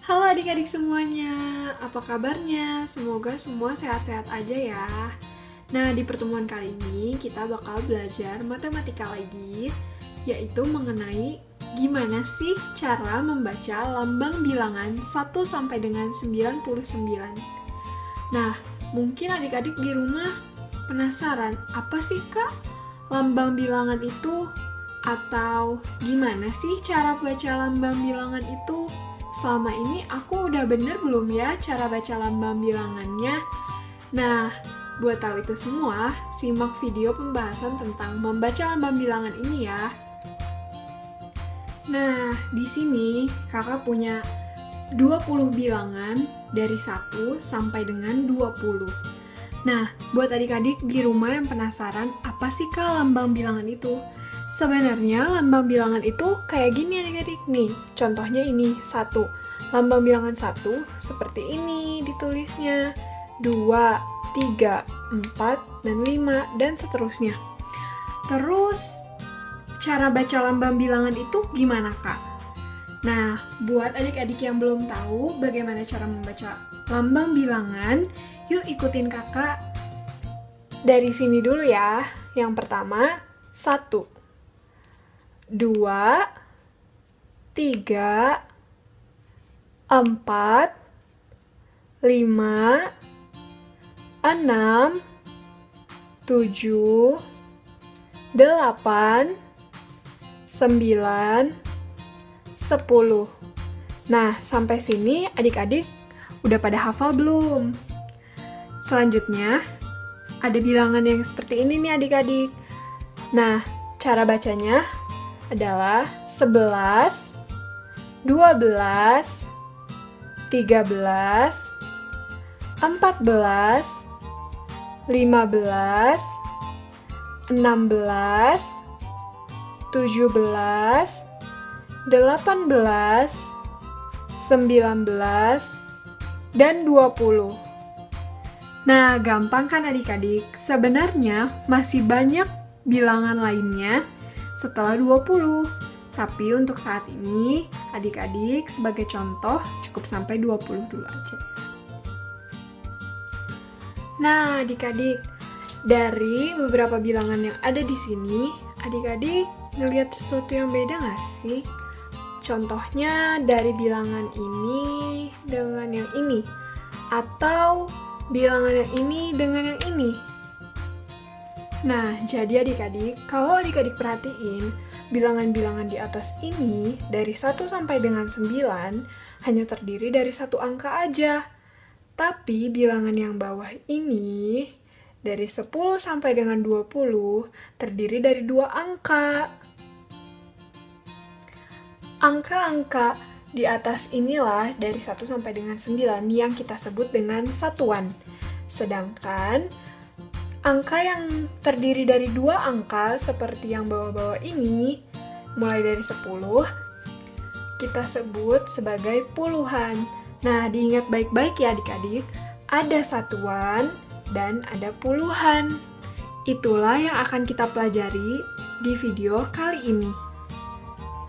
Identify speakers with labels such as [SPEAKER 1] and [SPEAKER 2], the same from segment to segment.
[SPEAKER 1] Halo adik-adik semuanya, apa kabarnya? Semoga semua sehat-sehat aja ya. Nah, di pertemuan kali ini kita bakal belajar matematika lagi, yaitu mengenai gimana sih cara membaca lambang bilangan 1 sampai dengan 99. Nah, mungkin adik-adik di rumah penasaran, apa sih Kak lambang bilangan itu? Atau gimana sih cara baca lambang bilangan itu? Selama ini aku udah bener belum ya cara baca lambang bilangannya? Nah, buat tahu itu semua, simak video pembahasan tentang membaca lambang bilangan ini ya. Nah, di sini kakak punya 20 bilangan dari 1 sampai dengan 20. Nah, buat adik-adik di rumah yang penasaran, apa sih Kak lambang bilangan itu? Sebenarnya lambang bilangan itu kayak gini adik-adik nih. Contohnya ini 1. Lambang bilangan 1 seperti ini ditulisnya. 2, 3, 4, dan 5, dan seterusnya. Terus, cara baca lambang bilangan itu gimana Kak? Nah, buat adik-adik yang belum tahu bagaimana cara membaca lambang bilangan, yuk ikutin kakak dari sini dulu ya. Yang pertama, 1, 2, 3, 4, 5, 6, 7, 8, 9, 10. Nah, sampai sini adik-adik udah pada hafal belum? Selanjutnya, ada bilangan yang seperti ini nih adik-adik. Nah, cara bacanya adalah 11, 12, 13, 14, 15, 16, 17, 18, 19, dan 20. Nah, gampang kan adik-adik? Sebenarnya masih banyak bilangan lainnya setelah 20. Tapi untuk saat ini, adik-adik sebagai contoh cukup sampai 20 dulu aja. Nah, adik-adik, dari beberapa bilangan yang ada di sini, adik-adik ngelihat sesuatu yang beda nggak sih? Contohnya dari bilangan ini dengan yang ini, atau bilangan yang ini dengan yang ini. Nah, jadi adik-adik, kalau adik-adik perhatiin, bilangan-bilangan di atas ini dari 1 sampai dengan 9 hanya terdiri dari satu angka aja. Tapi bilangan yang bawah ini dari 10 sampai dengan 20 terdiri dari 2 angka. Angka-angka di atas inilah dari 1 sampai dengan 9 yang kita sebut dengan satuan. Sedangkan angka yang terdiri dari 2 angka seperti yang bawah-bawah ini, mulai dari 10, kita sebut sebagai puluhan. Nah, diingat baik-baik ya adik-adik, ada satuan dan ada puluhan. Itulah yang akan kita pelajari di video kali ini.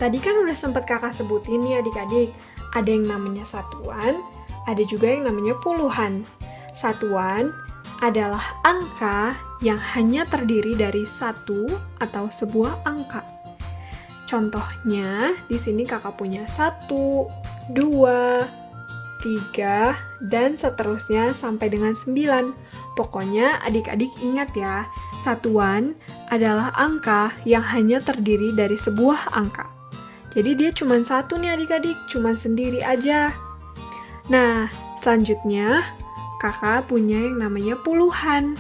[SPEAKER 1] Tadi kan udah sempat kakak sebutin nih adik-adik, ada yang namanya satuan, ada juga yang namanya puluhan. Satuan adalah angka yang hanya terdiri dari satu atau sebuah angka. Contohnya, di sini kakak punya 1, 2, 3, dan seterusnya sampai dengan 9. Pokoknya adik-adik ingat ya, satuan adalah angka yang hanya terdiri dari sebuah angka. Jadi dia cuma satu nih adik-adik, cuma sendiri aja. Nah, selanjutnya kakak punya yang namanya puluhan.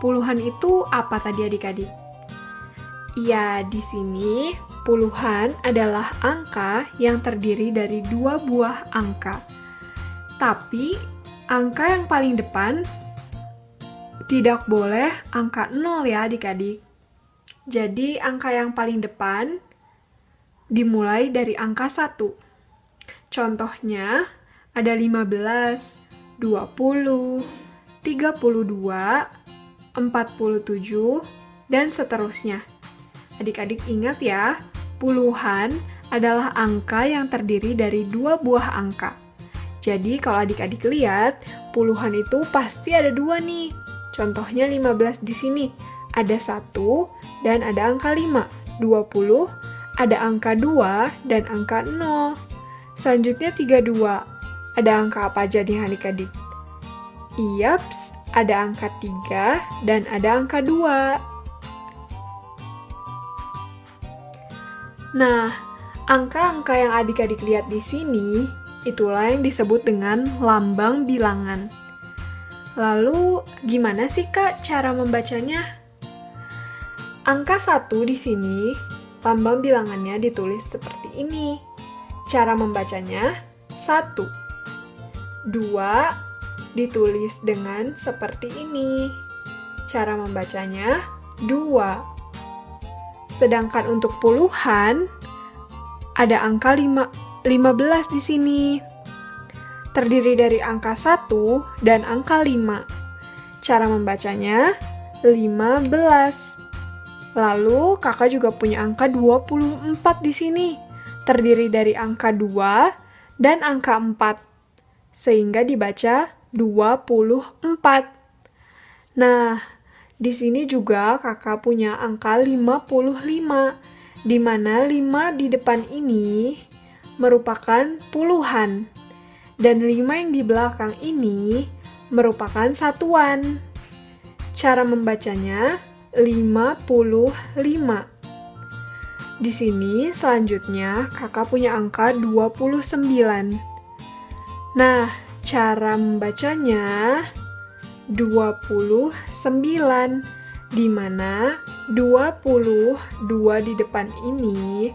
[SPEAKER 1] Puluhan itu apa tadi adik-adik? Iya, di sini puluhan adalah angka yang terdiri dari 2 buah angka. Tapi angka yang paling depan tidak boleh angka 0 ya adik-adik. Jadi angka yang paling depan dimulai dari angka 1. Contohnya ada 15, 20, 32, 47, dan seterusnya. Adik-adik ingat ya, puluhan adalah angka yang terdiri dari 2 buah angka. Jadi kalau adik-adik lihat, puluhan itu pasti ada 2 nih. Contohnya 15 di sini. Ada 1 dan ada angka 5. 20, ada angka 2 dan angka 0. Selanjutnya 32. Ada angka apa aja nih adik-adik? Yaps, ada angka 3 dan ada angka 2. Nah, angka-angka yang adik-adik lihat di sini, itulah yang disebut dengan lambang bilangan. Lalu, gimana sih Kak cara membacanya? Angka 1 di sini, lambang bilangannya ditulis seperti ini. Cara membacanya, 1. 2 ditulis dengan seperti ini. Cara membacanya, 2. Sedangkan untuk puluhan, ada angka 15 di sini. Terdiri dari angka 1 dan angka 5. Cara membacanya, 15. Lalu, kakak juga punya angka 24 di sini. Terdiri dari angka 2 dan angka 4. Sehingga dibaca 24. Nah, di sini juga kakak punya angka 55, di mana 5 di depan ini merupakan puluhan, dan 5 yang di belakang ini merupakan satuan. Cara membacanya 55. Di sini selanjutnya kakak punya angka 29. Nah, cara membacanya 29, di mana 22 di depan ini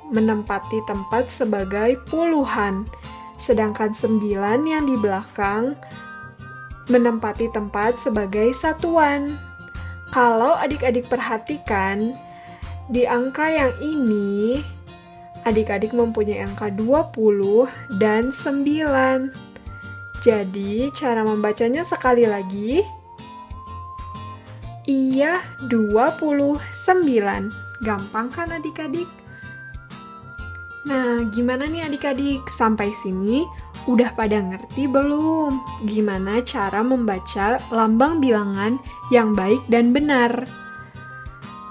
[SPEAKER 1] menempati tempat sebagai puluhan, sedangkan 9 yang di belakang menempati tempat sebagai satuan. Kalau adik-adik perhatikan, di angka yang ini, adik-adik mempunyai angka 20 dan 9. Jadi, cara membacanya sekali lagi, iya 29. Gampang kan adik-adik? Nah, gimana nih adik-adik? Sampai sini udah pada ngerti belum? Gimana cara membaca lambang bilangan yang baik dan benar?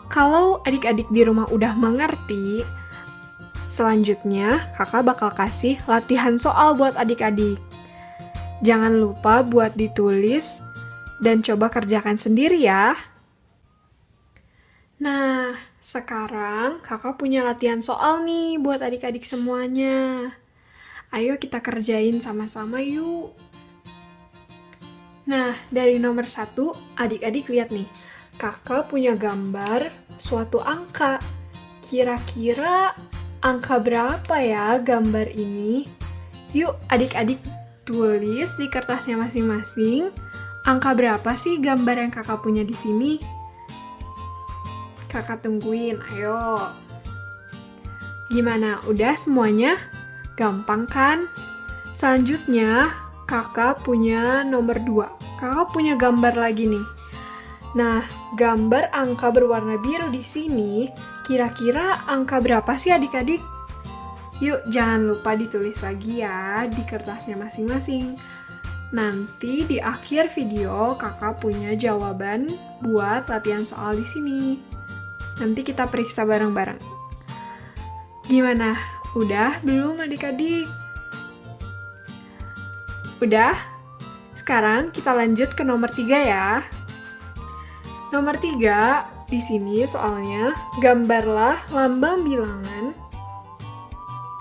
[SPEAKER 1] Kalau adik-adik di rumah udah mengerti, selanjutnya kakak bakal kasih latihan soal buat adik-adik. Jangan lupa buat ditulis dan coba kerjakan sendiri ya. Nah, sekarang kakak punya latihan soal nih buat adik-adik semuanya. Ayo kita kerjain sama-sama yuk. Nah, dari nomor 1, adik-adik lihat nih. Kakak punya gambar suatu angka. Kira-kira angka berapa ya gambar ini? Yuk adik-adik tulis di kertasnya masing-masing. Angka berapa sih gambar yang kakak punya di sini? Kakak tungguin, ayo. Gimana, udah semuanya? Gampang kan? Selanjutnya, kakak punya nomor 2. Kakak punya gambar lagi nih. Nah, gambar angka berwarna biru di sini, kira-kira angka berapa sih adik-adik? Yuk, jangan lupa ditulis lagi ya di kertasnya masing-masing. Nanti di akhir video kakak punya jawaban buat latihan soal di sini. Nanti kita periksa bareng-bareng. Gimana? Udah belum adik-adik? Udah? Sekarang kita lanjut ke nomor 3 ya. Nomor 3, di sini soalnya gambarlah lambang bilangan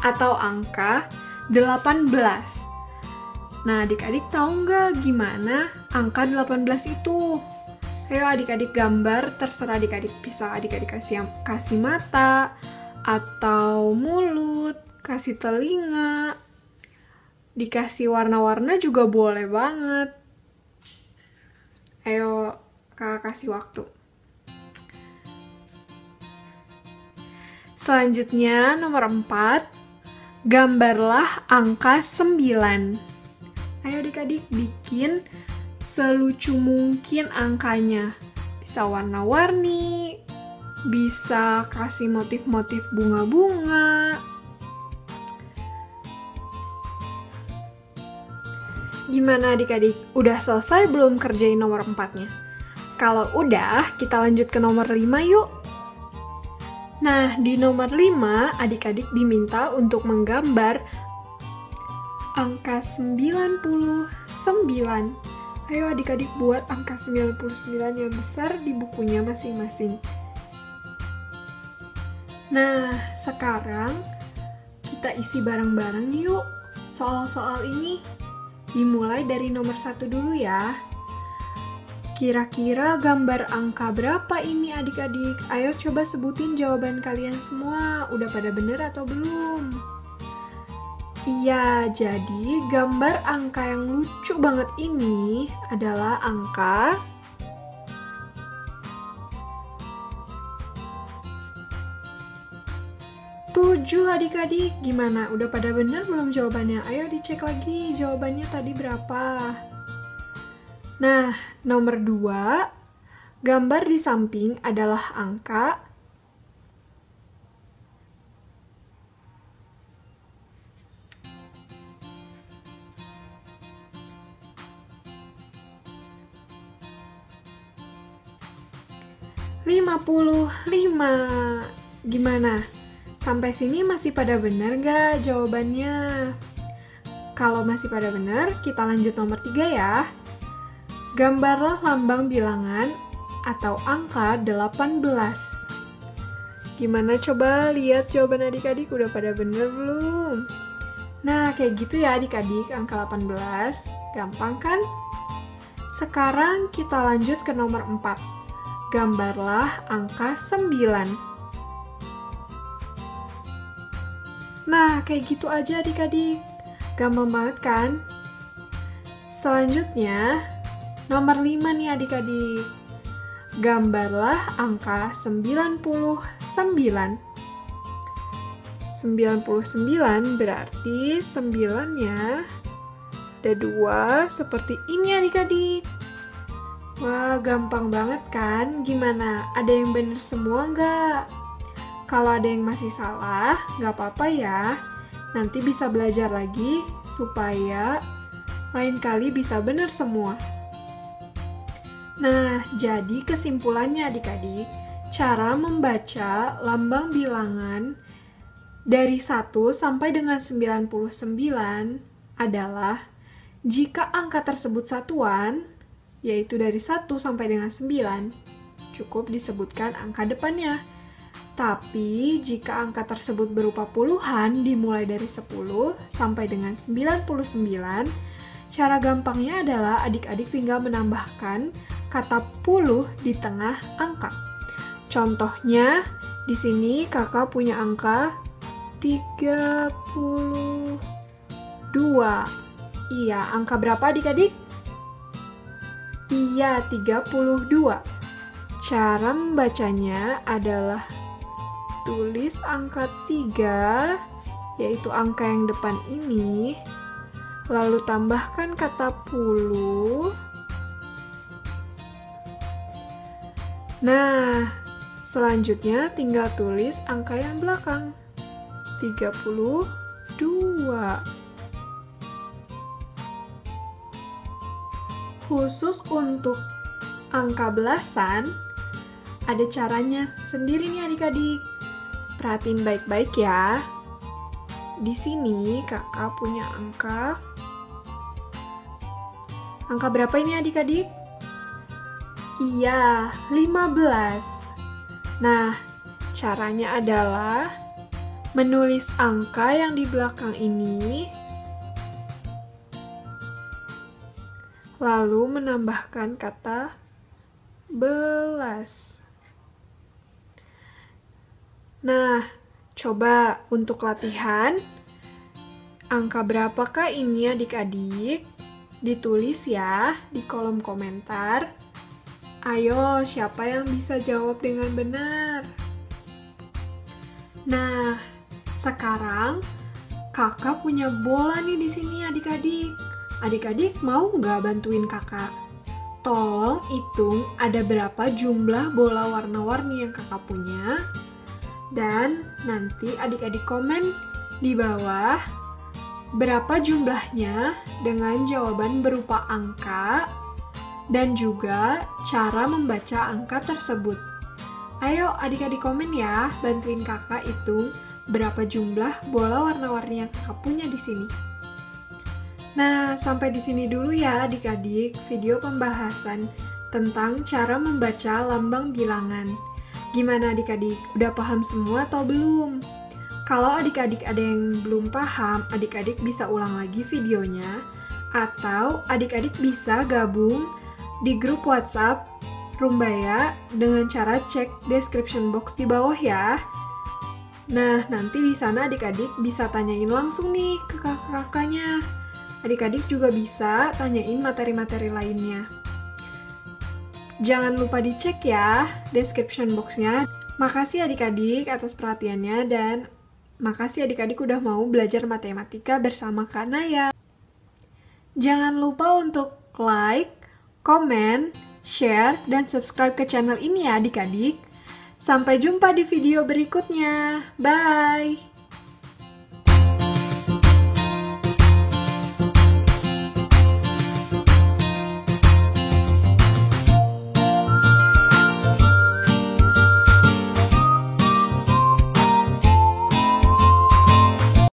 [SPEAKER 1] atau angka 18. Nah, adik-adik tahu nggak gimana angka 18 itu? Ayo adik-adik gambar, terserah adik-adik, bisa adik-adik kasih mata, atau mulut, kasih telinga, dikasih warna-warna juga boleh banget. Ayo, kakak kasih waktu. Selanjutnya, nomor 4, gambarlah angka 9. Ayo adik-adik bikin selucu mungkin angkanya. Bisa warna-warni, bisa kasih motif-motif bunga-bunga. Gimana adik-adik? Udah selesai belum kerjain nomor 4-nya? Kalau udah, kita lanjut ke nomor 5 yuk. Nah, di nomor 5, adik-adik diminta untuk menggambar angka 99. Ayo adik-adik buat angka 99 yang besar di bukunya masing-masing. Nah, sekarang kita isi bareng-bareng yuk soal-soal ini. Dimulai dari nomor 1 dulu ya. Kira-kira gambar angka berapa ini adik-adik? Ayo coba sebutin jawaban kalian semua. Udah pada bener atau belum? Iya, jadi gambar angka yang lucu banget ini adalah angka 7 adik-adik. Gimana? Udah pada bener belum jawabannya? Ayo dicek lagi jawabannya tadi berapa. Nah, nomor 2, gambar di samping adalah angka 55. Gimana? Sampai sini masih pada benar gak jawabannya? Kalau masih pada benar, kita lanjut nomor 3 ya. Gambarlah lambang bilangan atau angka 18. Gimana coba lihat jawaban adik-adik udah pada benar belum? Nah, kayak gitu ya adik-adik, angka 18. Gampang kan? Sekarang kita lanjut ke nomor 4. Gambarlah angka 9. Nah, kayak gitu aja adik-adik. Gampang banget kan? Selanjutnya, nomor 5 nih adik-adik. Gambarlah angka 99. 99 berarti 9-nya ada 2 seperti ini adik-adik. Wah, gampang banget kan? Gimana? Ada yang bener semua nggak? Kalau ada yang masih salah, nggak apa-apa ya. Nanti bisa belajar lagi supaya lain kali bisa benar semua. Nah, jadi kesimpulannya adik-adik, cara membaca lambang bilangan dari 1 sampai dengan 99 adalah jika angka tersebut satuan, yaitu dari 1 sampai dengan 9, cukup disebutkan angka depannya. Tapi, jika angka tersebut berupa puluhan dimulai dari 10 sampai dengan 99, cara gampangnya adalah adik-adik tinggal menambahkan kata puluh di tengah angka. Contohnya, di sini kakak punya angka 32. Iya, angka berapa adik-adik? Iya, 32. Cara membacanya adalah tulis angka 3, yaitu angka yang depan ini, lalu tambahkan kata puluh. Nah, selanjutnya tinggal tulis angka yang belakang, 32. Khusus untuk angka belasan, ada caranya sendiri nih adik-adik. Perhatiin baik-baik ya. Di sini kakak punya angka berapa ini adik-adik? Iya, 15. Nah, caranya adalah menulis angka yang di belakang ini, lalu menambahkan kata belas. Nah, coba untuk latihan, angka berapakah ini adik-adik? Ditulis ya di kolom komentar. Ayo, siapa yang bisa jawab dengan benar? Nah, sekarang kakak punya bola nih di sini adik-adik. Adik-adik mau nggak bantuin kakak? Tolong hitung ada berapa jumlah bola warna-warni yang kakak punya. Dan nanti adik-adik komen di bawah berapa jumlahnya dengan jawaban berupa angka dan juga cara membaca angka tersebut. Ayo adik-adik komen ya, bantuin kakak hitung berapa jumlah bola warna-warni yang kakak punya di sini. Nah, sampai di sini dulu ya adik-adik video pembahasan tentang cara membaca lambang bilangan. Gimana adik-adik? Udah paham semua atau belum? Kalau adik-adik ada yang belum paham, adik-adik bisa ulang lagi videonya, atau adik-adik bisa gabung di grup WhatsApp Rumbaya dengan cara cek description box di bawah ya. Nah, nanti di sana adik-adik bisa tanyain langsung nih ke kakak-kakaknya. Adik-adik juga bisa tanyain materi-materi lainnya. Jangan lupa dicek ya description box-nya. Makasih adik-adik atas perhatiannya dan makasih adik-adik udah mau belajar matematika bersama Kak Naya. Jangan lupa untuk like, komen, share, dan subscribe ke channel ini ya adik-adik. Sampai jumpa di video berikutnya. Bye!